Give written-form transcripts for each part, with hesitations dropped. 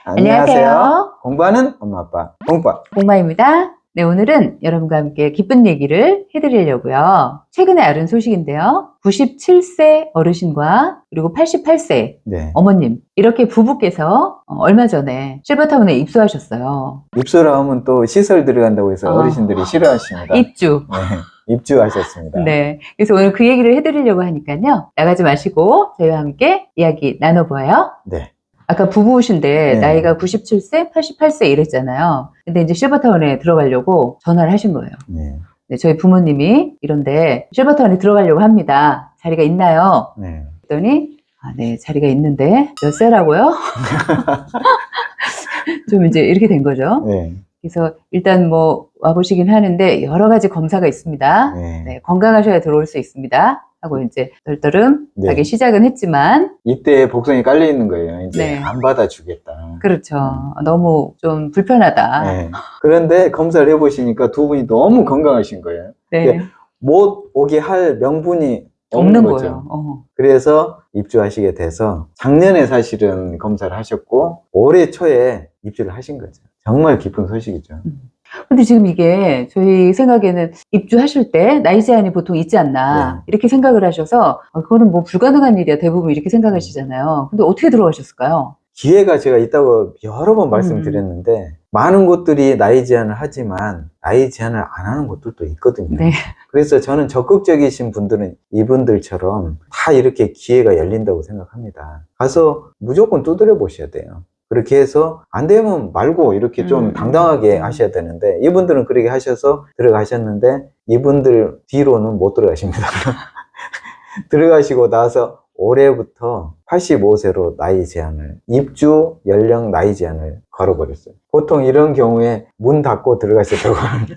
안녕하세요. 공부하는 엄마 아빠 공부아 공마입니다. 네, 오늘은 여러분과 함께 기쁜 얘기를 해드리려고요. 최근에 알은 소식인데요. 97세 어르신과 그리고 88세 네. 어머님 이렇게 부부께서 얼마 전에 실버타운에 입소하셨어요. 입소를 하면 또 시설 들어간다고 해서 어르신들이 싫어하십니다. 입주. 네, 입주하셨습니다. 네, 그래서 오늘 그 얘기를 해드리려고 하니까요. 나가지 마시고 저희와 함께 이야기 나눠보아요. 네. 아까 부부신데 네. 나이가 97세, 88세 이랬잖아요. 근데 이제 실버타운에 들어가려고 전화를 하신 거예요. 네. 네, 저희 부모님이 이런데 실버타운에 들어가려고 합니다. 자리가 있나요? 네. 그랬더니 네, 자리가 있는데 몇 세라고요? 좀 이제 이렇게 된 거죠. 네. 그래서 일단 뭐 와보시긴 하는데 여러 가지 검사가 있습니다. 네. 네, 건강하셔야 들어올 수 있습니다. 하고 이제 떨떠름 네. 가기 시작은 했지만 이때 복선이 깔려 있는 거예요. 이제 네. 안 받아주겠다. 그렇죠. 너무 좀 불편하다. 네. 그런데 검사를 해보시니까 두 분이 너무 건강하신 거예요. 네. 못 오게 할 명분이 없는 거죠. 거예요. 그래서 입주하시게 돼서 작년에 사실은 검사를 하셨고 올해 초에 입주를 하신 거죠. 정말 기쁜 소식이죠. 근데 지금 이게 저희 생각에는 입주하실 때 나이 제한이 보통 있지 않나 네. 이렇게 생각을 하셔서 그거는 뭐 불가능한 일이야 대부분 이렇게 생각하시잖아요. 근데 어떻게 들어가셨을까요? 기회가 제가 있다고 여러 번 말씀드렸는데 많은 곳들이 나이 제한을 하지만 나이 제한을 안 하는 곳들도 있거든요. 네. 그래서 저는 적극적이신 분들은 이분들처럼 다 이렇게 기회가 열린다고 생각합니다. 가서 무조건 두드려 보셔야 돼요. 그렇게 해서 안 되면 말고 이렇게 좀 당당하게 하셔야 되는데 이분들은 그렇게 하셔서 들어가셨는데 이분들 뒤로는 못 들어가십니다. 들어가시고 나서 올해부터 85세로 나이 제한을, 입주 연령 나이 제한을 걸어버렸어요. 보통 이런 경우에 문 닫고 들어가셨다고 합니다.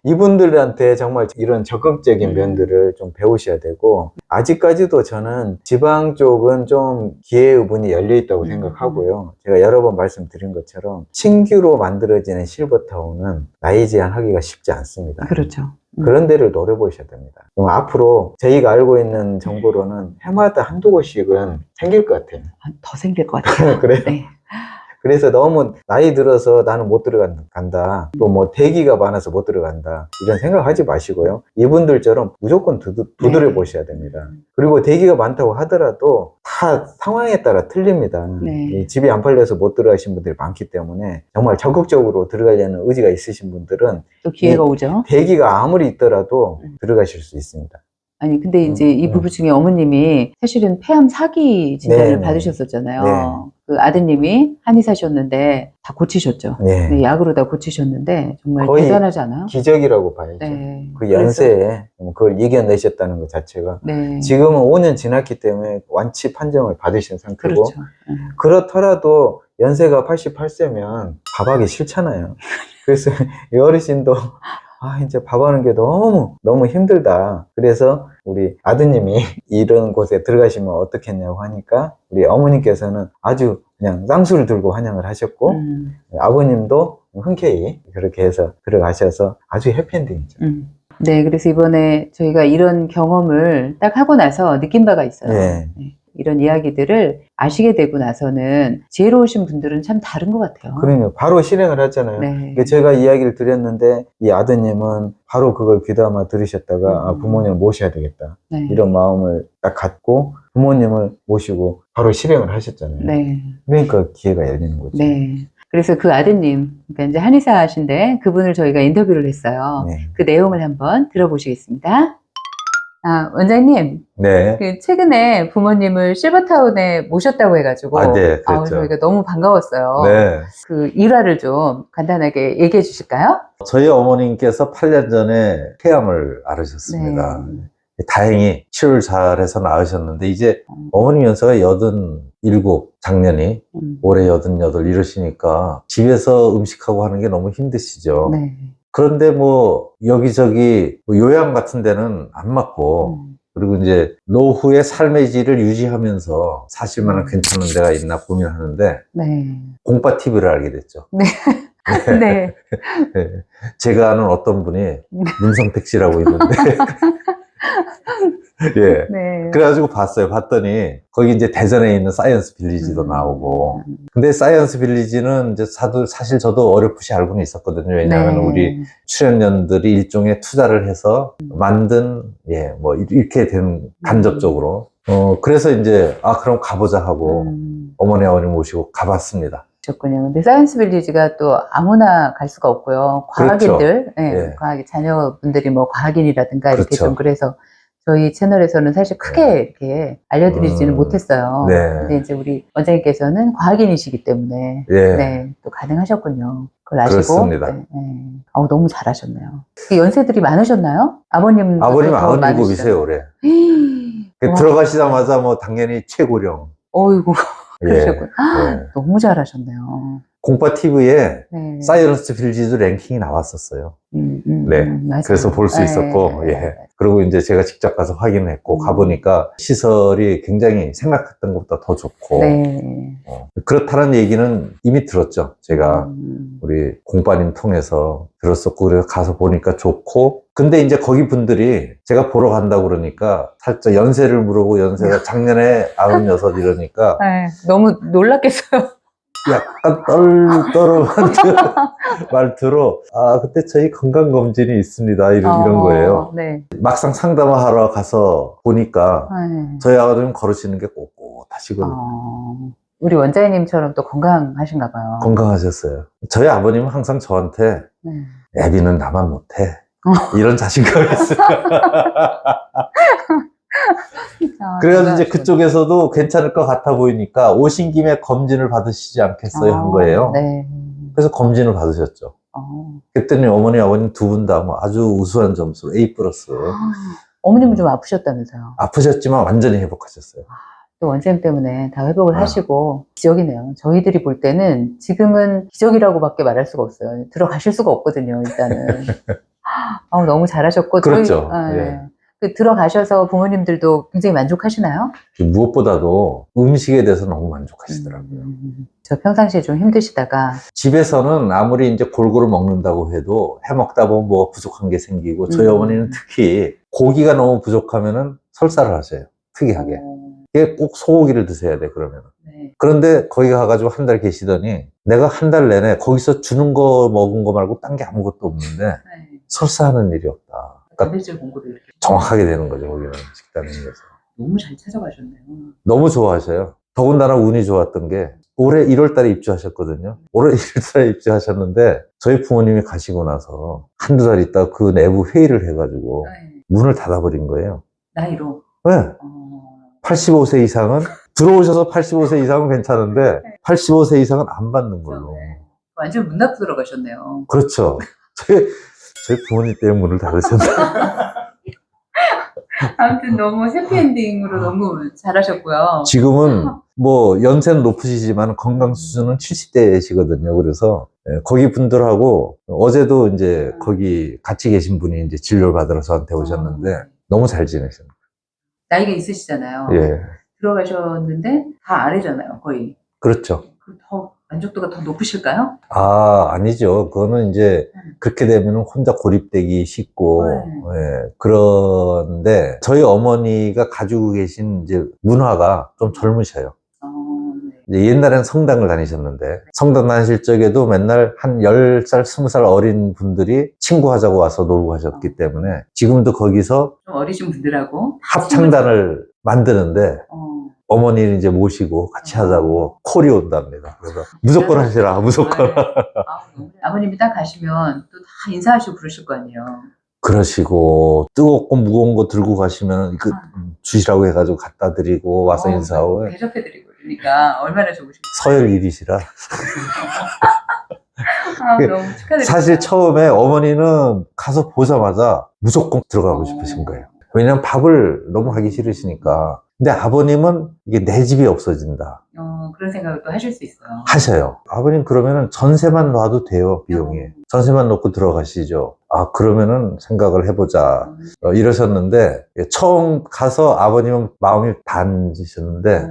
이분들한테 정말 이런 적극적인 면들을 좀 배우셔야 되고, 아직까지도 저는 지방 쪽은 좀 기회의 문이 열려 있다고 생각하고요. 제가 여러 번 말씀드린 것처럼 신규로 만들어지는 실버타운은 나이 제한하기가 쉽지 않습니다. 그렇죠. 그런 데를 노려보셔야 됩니다. 그럼 앞으로 저희가 알고 있는 정보로는 해마다 한두 곳씩은 생길 것 같아요. 더 생길 것 같아요. 그래요? 네. 그래서 너무 나이 들어서 나는 못 들어간다. 또 뭐 대기가 많아서 못 들어간다. 이런 생각하지 마시고요. 이분들처럼 무조건 두드려 보셔야 됩니다. 그리고 대기가 많다고 하더라도 다 상황에 따라 틀립니다. 네. 집이 안 팔려서 못 들어가신 분들이 많기 때문에 정말 적극적으로 들어가려는 의지가 있으신 분들은 또 기회가 오죠. 대기가 아무리 있더라도 들어가실 수 있습니다. 아니 근데 이제 이 부부 중에 어머님이 사실은 폐암 사기 진단을 네네. 받으셨었잖아요. 네. 그 아드님이 한의사셨는데 다 고치셨죠. 네. 네, 약으로 다 고치셨는데 정말 거의 대단하지 않아요? 기적이라고 봐야죠. 네. 그 연세에 그걸 이겨내셨다는 것 자체가 네. 지금은 5년 지났기 때문에 완치 판정을 받으신 상태고 그렇죠. 그렇더라도 연세가 88세면 밥하기 싫잖아요. 그래서 이 어르신도 이제 밥하는 게 너무 힘들다. 그래서 우리 아드님이 이런 곳에 들어가시면 어떻겠냐고 하니까 우리 어머님께서는 아주 그냥 쌍수를 들고 환영을 하셨고 아버님도 흔쾌히 그렇게 해서 들어가셔서 아주 해피엔딩이죠. 네, 그래서 이번에 저희가 이런 경험을 딱 하고 나서 느낀 바가 있어요. 네. 네. 이런 이야기들을 아시게 되고 나서는 지혜로우신 분들은 참 다른 것 같아요. 그러니까 바로 실행을 했잖아요. 네. 제가 이야기를 드렸는데 이 아드님은 바로 그걸 귀담아 들으셨다가 부모님을 모셔야 되겠다. 네. 이런 마음을 딱 갖고 부모님을 모시고 바로 실행을 하셨잖아요. 네. 그러니까 기회가 열리는 거죠. 네. 그래서 그 아드님, 그러니까 이제 한의사신데 그분을 저희가 인터뷰를 했어요. 네. 그 내용을 한번 들어보시겠습니다. 원장님, 네. 그 최근에 부모님을 실버타운에 모셨다고 해가지고 네, 그렇죠. 저희가 너무 반가웠어요. 네. 그 일화를 좀 간단하게 얘기해 주실까요? 저희 어머님께서 8년 전에 폐암을 앓으셨습니다. 네. 다행히 치료를 잘해서 나으셨는데, 이제 어머님 연세가 87, 작년이 올해 88 이러시니까 집에서 음식하고 하는 게 너무 힘드시죠. 네. 그런데 뭐 여기저기 요양 같은 데는 안 맞고, 그리고 이제 노후의 삶의 질을 유지하면서 사실 만한 괜찮은 데가 있나 고민하는데 네. 공파 TV를 알게 됐죠. 네. 네. 네. 제가 아는 어떤 분이 문성택 씨라고 있는데 예. 네. 그래가지고 봤어요. 봤더니 거기 이제 대전에 있는 사이언스 빌리지도 나오고. 근데 사이언스 빌리지는 이제 사실 저도 어렴풋이 알고는 있었거든요. 왜냐하면 네. 우리 출연연들이 일종의 투자를 해서 만든, 예, 뭐 이렇게 된 간접적으로. 그래서 이제 그럼 가보자 하고 어머니 아버님 모시고 가봤습니다. 그렇군요. 근데 사이언스 빌리지가 또 아무나 갈 수가 없고요. 과학인들, 예, 예. 과학 자녀분들이 뭐 과학인이라든가 이렇게 그렇죠. 좀 그래서 저희 채널에서는 사실 크게 이렇게 알려드리지는 못했어요. 네. 근데 이제 우리 원장님께서는 과학인이시기 때문에 예. 네, 또 가능하셨군요. 그걸 아시고 그렇습니다. 네, 네. 너무 잘하셨네요. 그 연세들이 많으셨나요? 아버님 아버님 97이세요, 올해. 와. 들어가시자마자 뭐 당연히 최고령. 어이구 예. 그러셨군. 예. 너무 잘하셨네요. 공파 TV에 네. 사이언스 빌리지도 랭킹이 나왔었어요. 네. 맞아요. 그래서 볼 수 네. 있었고, 예. 그리고 이제 제가 직접 가서 확인을 했고, 가보니까 시설이 굉장히 생각했던 것보다 더 좋고, 네. 그렇다는 얘기는 이미 들었죠. 제가 우리 공빠님 통해서 들었었고, 그래서 가서 보니까 좋고, 근데 이제 거기 분들이 제가 보러 간다고 그러니까 살짝 연세를 물어보고 연세가 작년에 96 이러니까 네, 너무 놀랐겠어요. 약간 떨어한 말투로 그때 저희 건강검진이 있습니다 이런 거예요. 네. 막상 상담하러 가서 보니까 네. 저희 아버님 걸으시는 게 꼿꼿하시거든요. 우리 원장님처럼 또 건강하신가 봐요. 건강하셨어요. 저희 아버님은 항상 저한테 네. 애비는 나만 못해 이런 자신감이 있어요. 그래서 이제 그쪽에서도 괜찮을 것 같아 보이니까 오신 김에 검진을 받으시지 않겠어요 한 거예요. 네. 그래서 검진을 받으셨죠. 그랬더니 어머니 아버님 두 분 다 뭐 아주 우수한 점수 A+. 어머님은 좀 아프셨다면서요? 아프셨지만 완전히 회복하셨어요. 또 원장님 때문에 다 회복을 아. 하시고 기적이네요. 저희들이 볼 때는 지금은 기적이라고밖에 말할 수가 없어요. 들어가실 수가 없거든요, 일단은. 너무 잘하셨고. 그렇죠. 네. 들어가셔서 부모님들도 굉장히 만족하시나요? 무엇보다도 음식에 대해서 너무 만족하시더라고요. 저 평상시에 좀 힘드시다가 집에서는 아무리 이제 골고루 먹는다고 해도 해 먹다 보면 뭐가 부족한 게 생기고 저희 어머니는 특히 고기가 너무 부족하면은 설사를 하세요. 특이하게. 이게 꼭 소고기를 드셔야 돼, 그러면. 네. 그런데 거기 가가지고 한 달 계시더니 내가 한 달 내내 거기서 주는 거 먹은 거 말고 딴 게 아무것도 없는데 네. 설사하는 일이 없다. 그러니까 단백질 공급이 이렇게 정확하게 되는 거죠, 거기는 식단에서. 너무 잘 찾아가셨네요. 너무 좋아하셔요. 더군다나 운이 좋았던 게 올해 1월 달에 입주하셨거든요. 올해 1월 달에 입주하셨는데 저희 부모님이 가시고 나서 한두 달 있다가 그 내부 회의를 해가지고 네. 문을 닫아버린 거예요. 나이로. 네. 85세 이상은 들어오셔서 85세 이상은 괜찮은데 85세 이상은 안 받는 걸로. 네. 완전 문 닫고 들어가셨네요. 그렇죠. 저희 부모님 때문에 문을 닫으셨나. 아무튼 너무 해피엔딩으로 너무 잘하셨고요. 지금은 뭐 연세는 높으시지만 건강 수준은 70대시거든요. 그래서 거기 분들하고 어제도 이제 거기 같이 계신 분이 이제 진료를 받으러 저한테 오셨는데 너무 잘 지내셨어요. 나이가 있으시잖아요. 예. 들어가셨는데 다 아래잖아요, 거의. 그렇죠. 더 만족도가 더 높으실까요? 아니죠. 그거는 이제 그렇게 되면 혼자 고립되기 쉽고, 네. 예. 그런데 저희 어머니가 가지고 계신 이제 문화가 좀 젊으셔요. 네. 이제 옛날엔 성당을 다니셨는데, 성당 다니실 적에도 맨날 한 10살, 20살 어린 분들이 친구하자고 와서 놀고 하셨기 때문에, 지금도 거기서 좀 어리신 분들하고 합창단을 만드는데, 어머니를 이제 모시고 같이 하자고 콜이 온답니다. 그래서 무조건 하시라, 무조건. 아버님이 딱 가시면 또 다 인사하시고 그러실 거 아니에요. 그러시고 뜨겁고 무거운 거 들고 가시면 주시라고 해가지고 갖다 드리고 와서 인사하고 대접해드리고 그러니까 얼마나 좋으시겠어요. 서열 일이시라. 너무 축하드립니다. 사실 처음에 어머니는 가서 보자마자 무조건 들어가고 싶으신 거예요. 왜냐면 밥을 너무 하기 싫으시니까. 근데 아버님은 이게 내 집이 없어진다. 그런 생각을 또 하실 수 있어요. 하셔요. 아버님 그러면은 전세만 놔도 돼요, 비용이. 전세만 놓고 들어가시죠. 그러면은 생각을 해보자. 이러셨는데, 처음 가서 아버님은 마음이 단지셨는데,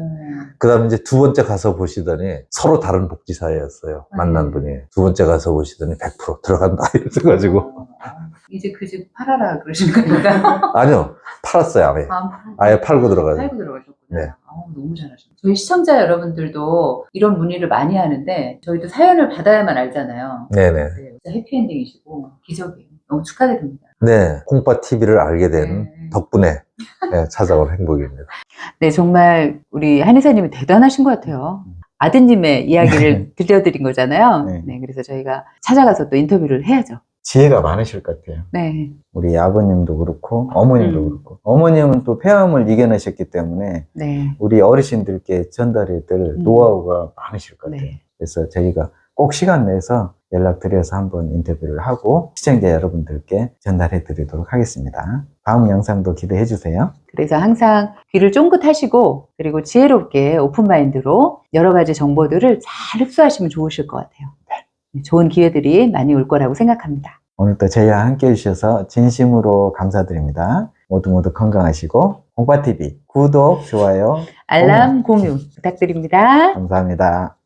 그 다음에 이제 두 번째 가서 보시더니 서로 다른 복지사회였어요. 만난 분이. 두 번째 가서 보시더니 100% 들어간다. 이래가지고. 이제 그 집 팔아라 그러시는 거니까. 아니요, 팔았어요, 아예. 아예 팔고 들어가요. 팔고 들어가셨구나. 네. 너무 잘하셨어요. 저희 시청자 여러분들도 이런 문의를 많이 하는데 저희도 사연을 받아야만 알잖아요. 네네. 네, 진짜 해피엔딩이시고 기적이에요. 너무 축하드립니다. 네, 콩빠 TV를 알게 된 네. 덕분에 네, 찾아온 행복입니다. 네, 정말 우리 한의사님이 대단하신 것 같아요. 아드님의 이야기를 들려드린 거잖아요. 네. 네, 그래서 저희가 찾아가서 또 인터뷰를 해야죠. 지혜가 많으실 것 같아요. 네. 우리 아버님도 그렇고 어머님도 음. 그렇고 어머님은 또 폐암을 이겨내셨기 때문에 네. 우리 어르신들께 전달해야 될 노하우가 많으실 것 같아요. 네. 그래서 저희가 꼭 시간 내서 연락드려서 한번 인터뷰를 하고 시청자 여러분들께 전달해 드리도록 하겠습니다. 다음 영상도 기대해 주세요. 그래서 항상 귀를 쫑긋하시고 그리고 지혜롭게 오픈마인드로 여러 가지 정보들을 잘 흡수하시면 좋으실 것 같아요. 네, 좋은 기회들이 많이 올 거라고 생각합니다. 오늘도 저희와 함께 해주셔서 진심으로 감사드립니다. 모두 건강하시고 콩빠TV 구독, 좋아요, 알람 공유 부탁드립니다. 감사합니다.